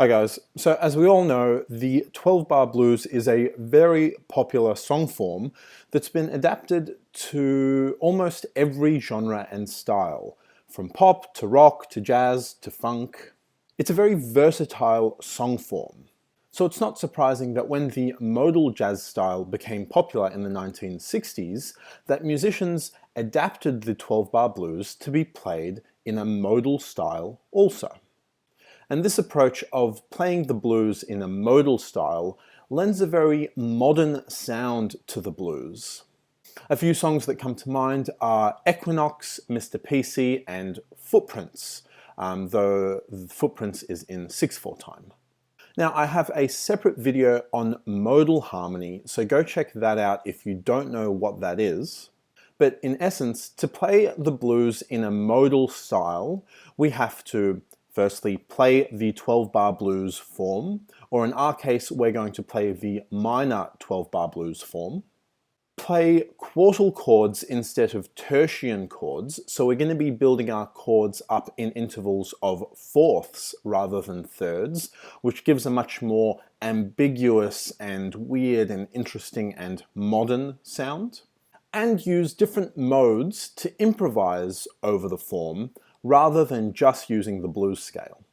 Hi guys, so as we all know, the 12-bar blues is a very popular song form that's been adapted to almost every genre and style, from pop to rock to jazz to funk. It's a very versatile song form. So it's not surprising that when the modal jazz style became popular in the 1960s, that musicians adapted the 12-bar blues to be played in a modal style also. And this approach of playing the blues in a modal style lends a very modern sound to the blues. A few songs that come to mind are Equinox, Mr. PC, and Footprints, though Footprints is in 6/4 time. Now, I have a separate video on modal harmony, so go check that out if you don't know what that is. But in essence, to play the blues in a modal style, we have to firstly play the 12-bar blues form, or in our case, we're going to play the minor 12-bar blues form. Play quartal chords instead of tertian chords, so we're going to be building our chords up in intervals of fourths rather than thirds, which gives a much more ambiguous and weird and interesting and modern sound. And use different modes to improvise over the form, rather than just using the blues scale.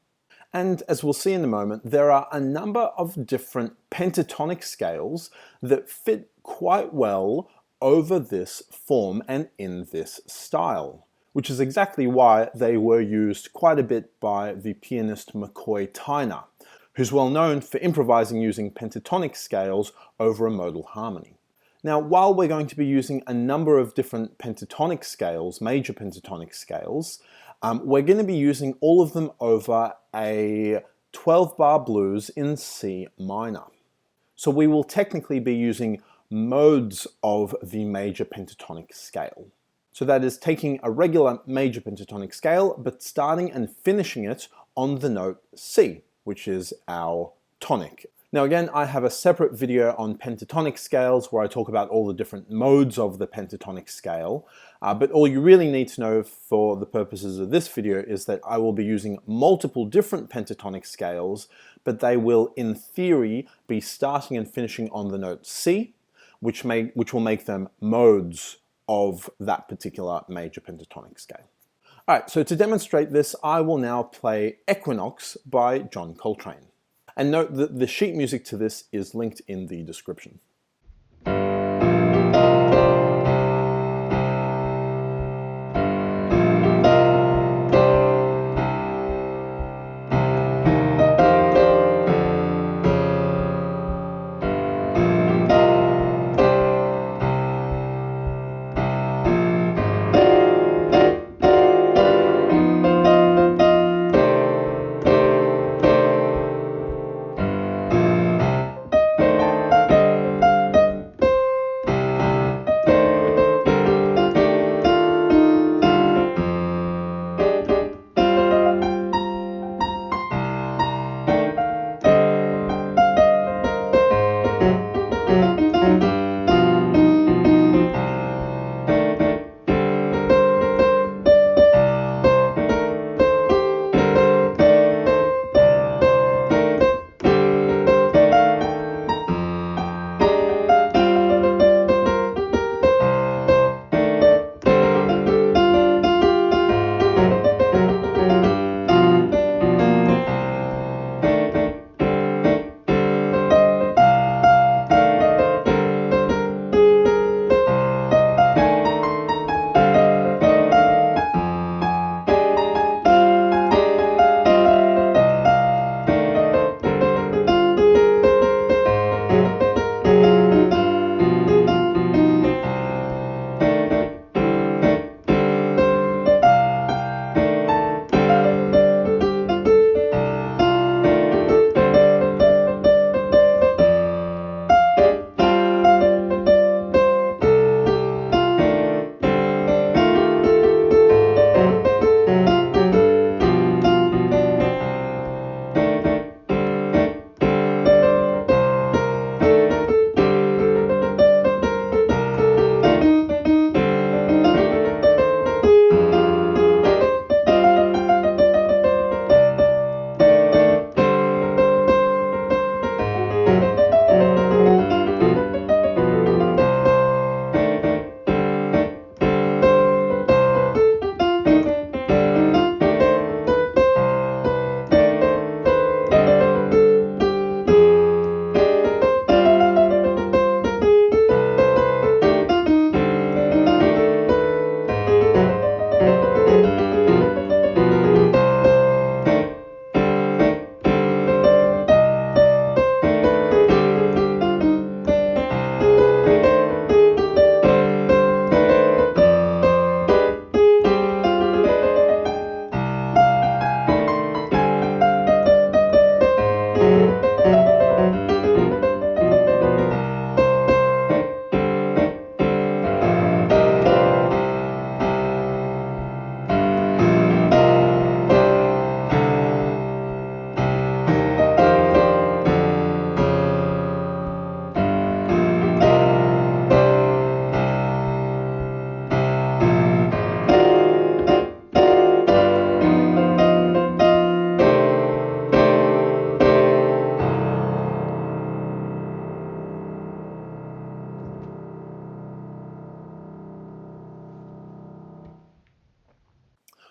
And as we'll see in a moment, there are a number of different pentatonic scales that fit quite well over this form and in this style, which is exactly why they were used quite a bit by the pianist McCoy Tyner, who's well known for improvising using pentatonic scales over a modal harmony. Now, while we're going to be using a number of different pentatonic scales, major pentatonic scales, we're going to be using all of them over a 12-bar blues in C minor. So we will technically be using modes of the major pentatonic scale. So that is taking a regular major pentatonic scale, but starting and finishing it on the note C, which is our tonic. Now again, I have a separate video on pentatonic scales where I talk about all the different modes of the pentatonic scale, but all you really need to know for the purposes of this video is that I will be using multiple different pentatonic scales, but they will in theory be starting and finishing on the note C, which will make them modes of that particular major pentatonic scale. Alright, so to demonstrate this, I will now play Equinox by John Coltrane. And note that the sheet music to this is linked in the description.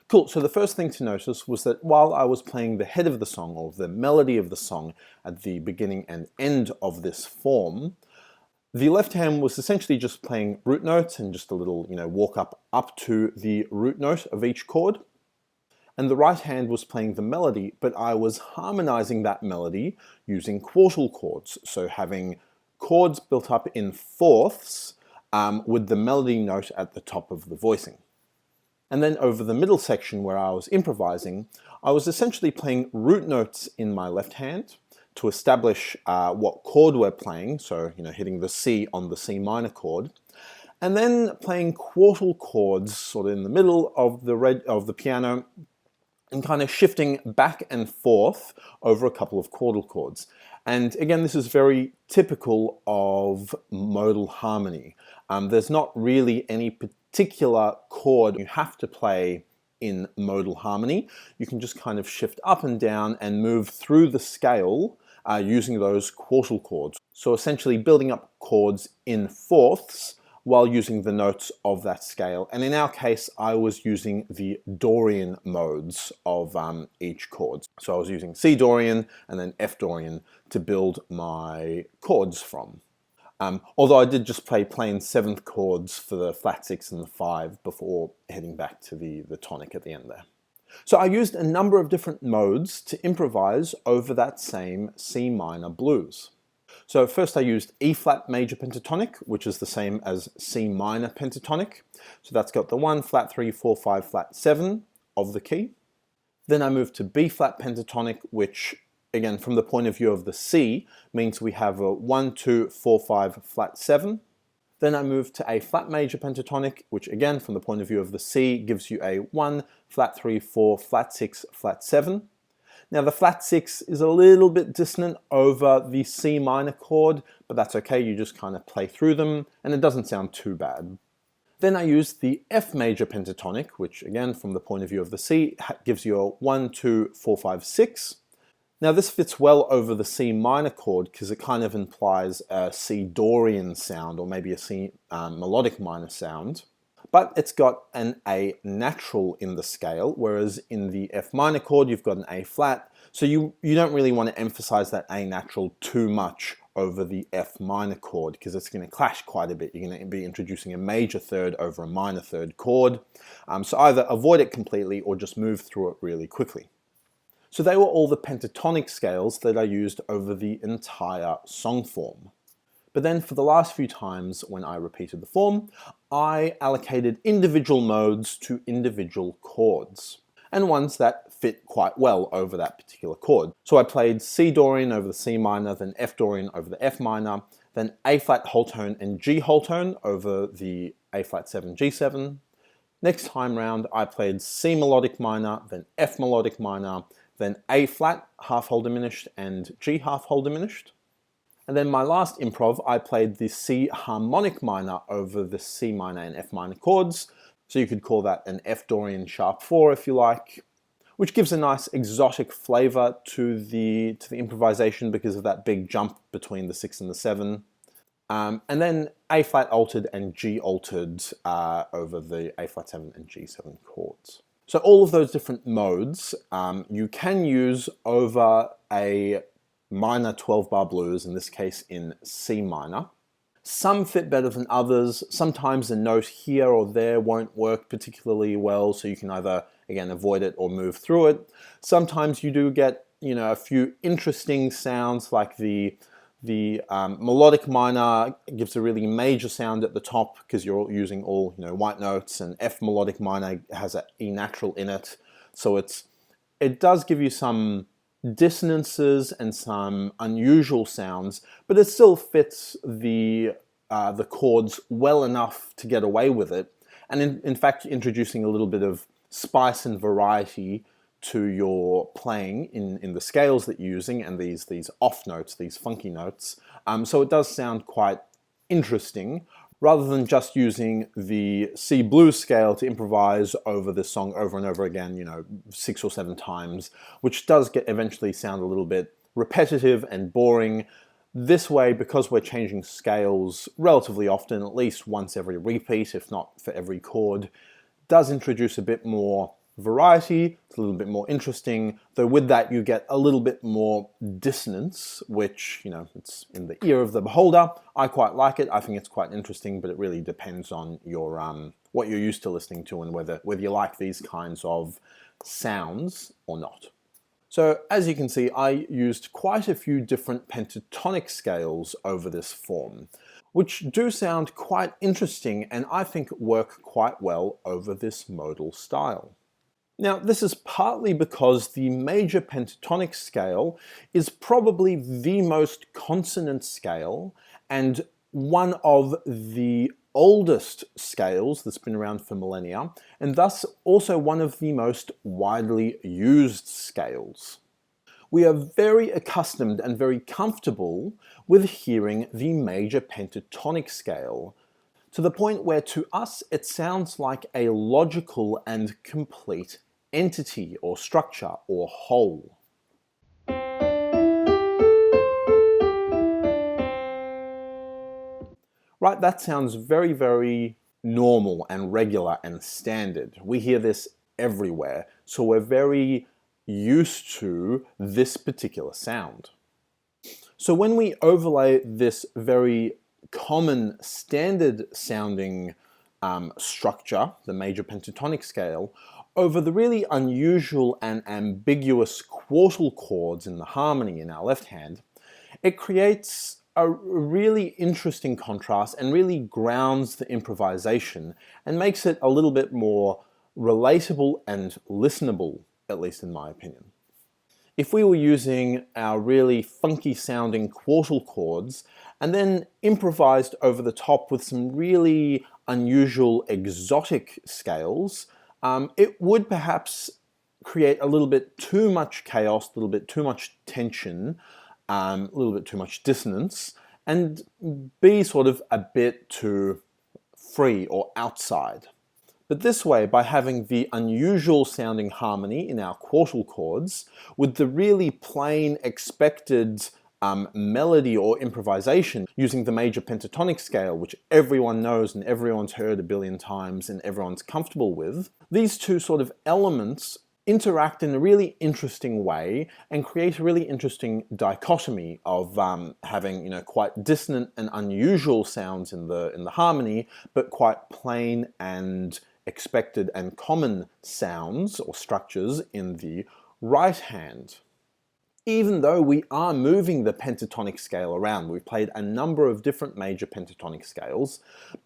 Cool, so the first thing to notice was that while I was playing the head of the song, or the melody of the song, at the beginning and end of this form, the left hand was essentially just playing root notes and just a little, walk up to the root note of each chord. And the right hand was playing the melody, but I was harmonizing that melody using quartal chords. So having chords built up in fourths with the melody note at the top of the voicing. And then over the middle section where I was improvising, I was essentially playing root notes in my left hand to establish what chord we're playing, so hitting the C on the C minor chord, and then playing quartal chords sort of in the middle of the piano, and kind of shifting back and forth over a couple of quartal chords. And again, this is very typical of modal harmony. There's not really any particular chord you have to play in modal harmony. You can just kind of shift up and down and move through the scale using those quartal chords. So essentially building up chords in fourths while using the notes of that scale. And in our case, I was using the Dorian modes of each chord. So I was using C Dorian and then F Dorian to build my chords from. Although I did just play plain seventh chords for the flat 6 and the 5 before heading back to the tonic at the end there. So I used a number of different modes to improvise over that same C minor blues. So first I used E flat major pentatonic, which is the same as C minor pentatonic. So that's got the 1, flat 3, 4, 5, flat 7 of the key. Then I moved to B flat pentatonic, which again from the point of view of the C means we have a 1, 2, 4, 5, flat 7. Then I moved to A flat major pentatonic, which again from the point of view of the C gives you a 1, flat 3, 4, flat 6, flat 7. Now the flat 6 is a little bit dissonant over the C minor chord, but that's okay, you just kind of play through them and it doesn't sound too bad. Then I used the F major pentatonic, which again from the point of view of the C gives you a 1, 2, 4, 5, 6. Now this fits well over the C minor chord because it kind of implies a C Dorian sound or maybe a C melodic minor sound. But it's got an A natural in the scale, whereas in the F minor chord you've got an A flat, so you don't really want to emphasize that A natural too much over the F minor chord because it's going to clash quite a bit. You're going to be introducing a major third over a minor third chord, so either avoid it completely or just move through it really quickly. So they were all the pentatonic scales that I used over the entire song form. But then for the last few times when I repeated the form, I allocated individual modes to individual chords, and ones that fit quite well over that particular chord. So I played C Dorian over the C minor, then F Dorian over the F minor, then A flat whole tone and G whole tone over the A flat 7 G7. Next time round I played C melodic minor, then F melodic minor, then A flat half whole diminished and G half whole diminished. And then my last improv, I played the C harmonic minor over the C minor and F minor chords. So you could call that an F Dorian sharp 4 if you like, which gives a nice exotic flavor to the improvisation because of that big jump between the 6 and the 7. And then A flat altered and G altered over the A flat 7 and G7 chords. So all of those different modes you can use over a minor 12-bar blues, in this case in C minor. Some fit better than others. Sometimes a note here or there won't work particularly well, so you can either, again, avoid it or move through it. Sometimes you do get, a few interesting sounds, like the melodic minor gives a really major sound at the top because you're using all, white notes, and F melodic minor has an E natural in it. So it does give you some dissonances and some unusual sounds, but it still fits the chords well enough to get away with it, and in fact introducing a little bit of spice and variety to your playing in the scales that you're using and these off notes, these funky notes. So it does sound quite interesting, rather than just using the C blues scale to improvise over this song over and over again, 6 or 7 times, which does eventually sound a little bit repetitive and boring. This way, because we're changing scales relatively often, at least once every repeat, if not for every chord, does introduce a bit more variety, it's a little bit more interesting, though with that you get a little bit more dissonance, which, you know, it's in the ear of the beholder. I quite like it, I think it's quite interesting, but it really depends on your what you're used to listening to and whether you like these kinds of sounds or not. So as you can see, I used quite a few different pentatonic scales over this form, which do sound quite interesting and I think work quite well over this modal style. Now, this is partly because the major pentatonic scale is probably the most consonant scale and one of the oldest scales that's been around for millennia, and thus also one of the most widely used scales. We are very accustomed and very comfortable with hearing the major pentatonic scale, to the point where to us it sounds like a logical and complete entity or structure or whole. Right, that sounds very, very normal and regular and standard. We hear this everywhere, so we're very used to this particular sound. So when we overlay this very common standard sounding structure, the major pentatonic scale, over the really unusual and ambiguous quartal chords in the harmony in our left hand, it creates a really interesting contrast and really grounds the improvisation and makes it a little bit more relatable and listenable, at least in my opinion. If we were using our really funky sounding quartal chords and then improvised over the top with some really unusual exotic scales, it would perhaps create a little bit too much chaos, a little bit too much tension, a little bit too much dissonance, and be sort of a bit too free or outside. But this way, by having the unusual sounding harmony in our quartal chords, with the really plain expected melody or improvisation using the major pentatonic scale, which everyone knows and everyone's heard a billion times and everyone's comfortable with, these two sort of elements interact in a really interesting way and create a really interesting dichotomy of having, you know, quite dissonant and unusual sounds in the harmony, but quite plain and expected and common sounds or structures in the right hand. Even though we are moving the pentatonic scale around, we've played a number of different major pentatonic scales,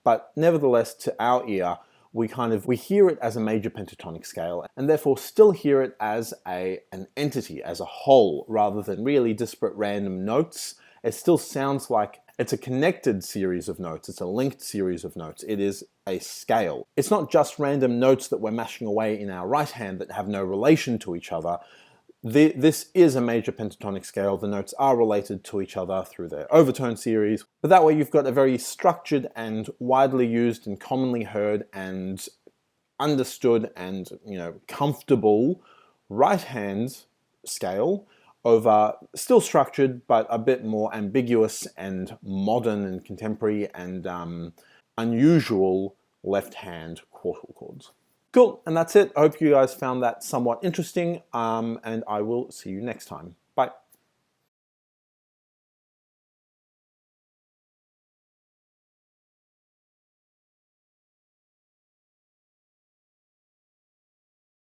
but nevertheless to our ear, we hear it as a major pentatonic scale and therefore still hear it as an entity, as a whole, rather than really disparate random notes. It still sounds like it's a connected series of notes, it's a linked series of notes, it is a scale. It's not just random notes that we're mashing away in our right hand that have no relation to each other. This is a major pentatonic scale. The notes are related to each other through their overtone series, but that way you've got a very structured and widely used and commonly heard and understood and, you know, comfortable right hand scale over still structured but a bit more ambiguous and modern and contemporary and unusual left hand quartal chords. Cool, and that's it. I hope you guys found that somewhat interesting, and I will see you next time.